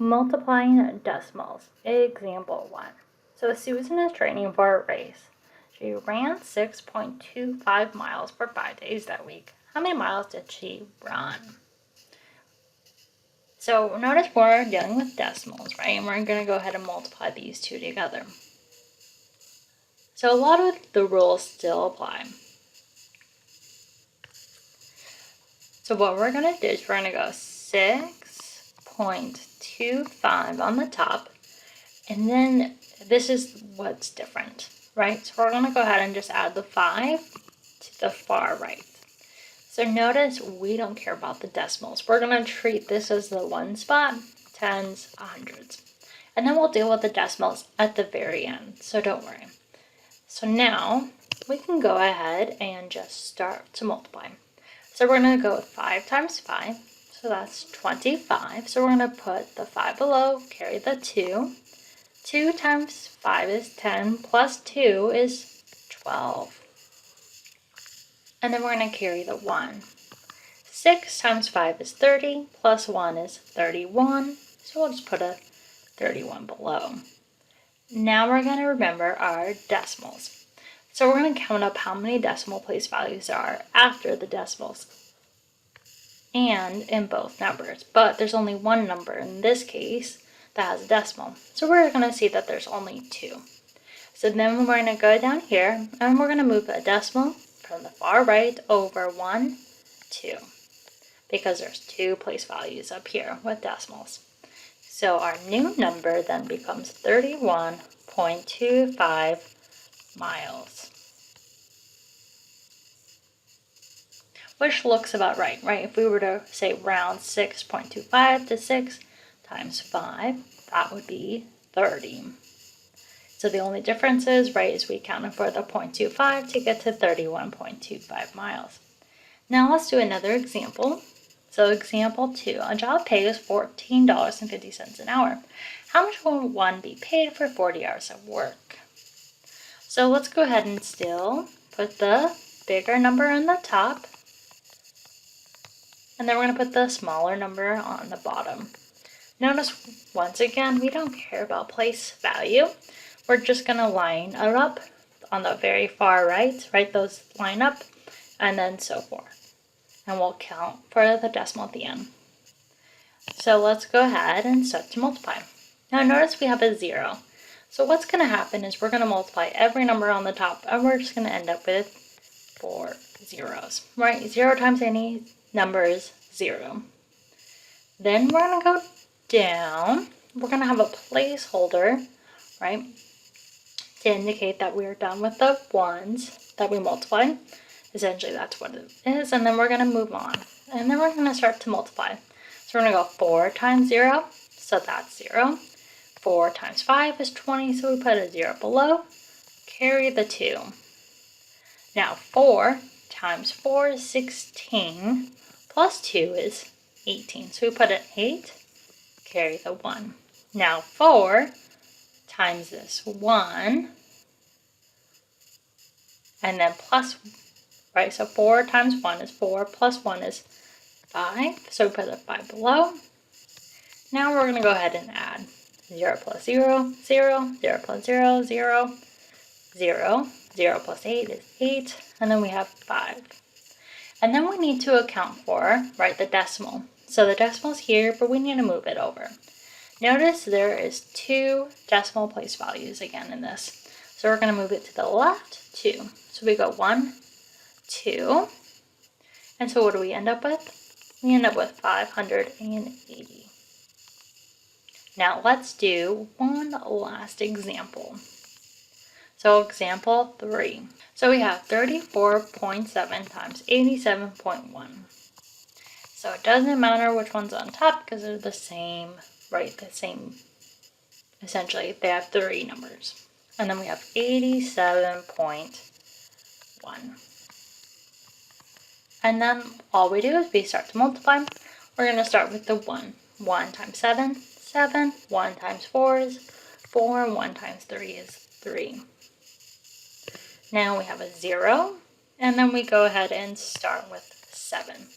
Multiplying decimals. Example 1. So Susan is training for a race. She ran 6.25 miles for 5 days that week. How many miles did she run? So notice we're dealing with decimals, right? And we're going to go ahead and multiply these two together. So a lot of the rules still apply. So what we're going to do is we're going to go 6.25 on the top. And then this is what's different, right? So we're going to go ahead and just add the 5 to the far right. So notice we don't care about the decimals. We're going to treat this as the one spot, tens, hundreds. And then we'll deal with the decimals at the very end, so don't worry. So now we can go ahead and just start to multiply. So we're going to go with 5 times 5, so that's 25. So we're going to put the 5 below, carry the 2. 2 times 5 is 10, plus 2 is 12. And then we're going to carry the 1. 6 times 5 is 30, plus 1 is 31. So we'll just put a 31 below. Now we're going to remember our decimals. So we're going to count up how many decimal place values there are after the decimals and in both numbers. But there's only one number in this case that has a decimal. So we're going to see that there's only 2. So then we're going to go down here and we're going to move a decimal from the far right over 1, 2. Because there's 2 place values up here with decimals. So our new number then becomes 31.25 miles. Which looks about right? If we were to say round 6.25 to 6 times 5, that would be 30. So the only difference is, is we counted for the 0.25 to get to 31.25 miles. Now let's do another example. So example 2, a job pays $14.50 an hour. How much will one be paid for 40 hours of work? So let's go ahead and still put the bigger number on the top. And then we're going to put the smaller number on the bottom. Notice, once again, we don't care about place value. We're just going to line it up on the very far right, those line up, and then so forth. And we'll count for the decimal at the end. So let's go ahead and start to multiply. Now notice we have a 0. So what's going to happen is we're going to multiply every number on the top, and we're just going to end up with 4 zeros, 0 times any number is 0. Then we're going to go down. We're going to have a placeholder, to indicate that we're done with the ones that we multiplied. Essentially, that's what it is. And then we're going to move on. And then we're going to start to multiply. So we're going to go 4 times 0. So that's 0. 4 times 5 is 20. So we put a 0 below. Carry the 2. Now 4 times 4 is 16. Plus 2 is 18. So we put an 8. Carry the 1. Now 4 times this 1. And then plus, so 4 times 1 is 4, plus 1 is 5, so we put a 5 below. Now we're going to go ahead and add 0 plus 0, 0, 0 plus 0, 0, 0, 0 plus 8 is 8, and then we have 5. And then we need to account for, the decimal. So the decimal's here, but we need to move it over. Notice there is 2 decimal place values again in this. So we're going to move it to the left, 2. So we go 1, 2. And so what do we end up with? We end up with 580. Now let's do one last example. So example 3. So we have 34.7 times 87.1. So it doesn't matter which one's on top because they're the same, essentially they have 3 numbers. And then we have 87.1. And then all we do is we start to multiply. We're going to start with the 1. 1 times 7, 7. 1 times 4 is 4. 1 times 3 is 3. Now we have a 0. And then we go ahead and start with 7.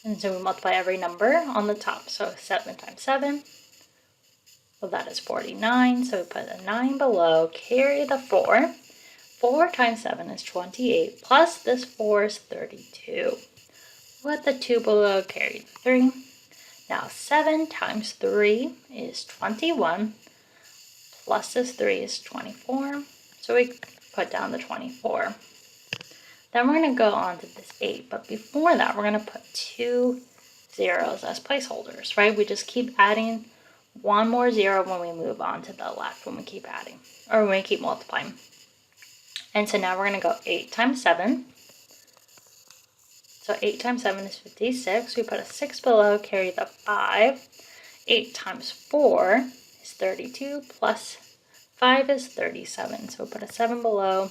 And so we multiply every number on the top. So 7 times 7, Well, that is 49, so we put a 9 below, carry the 4. 4 times 7 is 28, plus this 4 is 32. Put the 2 below, carry the 3. Now 7 times 3 is 21, plus this 3 is 24, so we put down the 24. Then we're going to go on to this 8, but before that we're going to put 2 zeros as placeholders, right? We just keep adding one more 0 when we move on to the left, when we keep adding, or when we keep multiplying. And so now we're going to go 8 times 7. So 8 times 7 is 56. We put a 6 below, carry the 5. 8 times 4 is 32, plus 5 is 37. So we put a 7 below,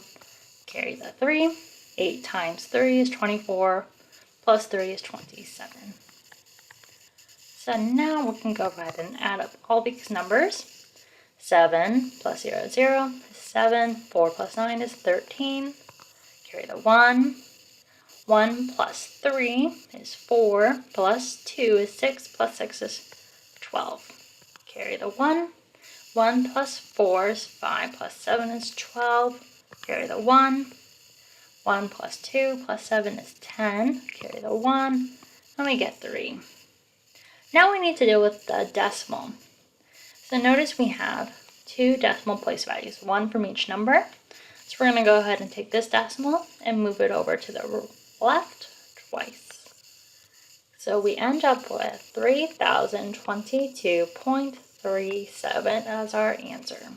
carry the 3. 8 times 3 is 24, plus 3 is 27. So now we can go ahead and add up all these numbers. 7 plus 0 is 0 is 7. 4 plus 9 is 13. Carry the 1. 1 plus 3 is 4, plus 2 is 6, plus 6 is 12. Carry the 1. 1 plus 4 is 5, plus 7 is 12. Carry the 1. 1 plus 2 plus 7 is 10. Carry the 1, and we get 3. Now we need to deal with the decimal. So notice we have 2 decimal place values, 1 from each number. So we're going to go ahead and take this decimal and move it over to the left twice. So we end up with 3022.37 as our answer.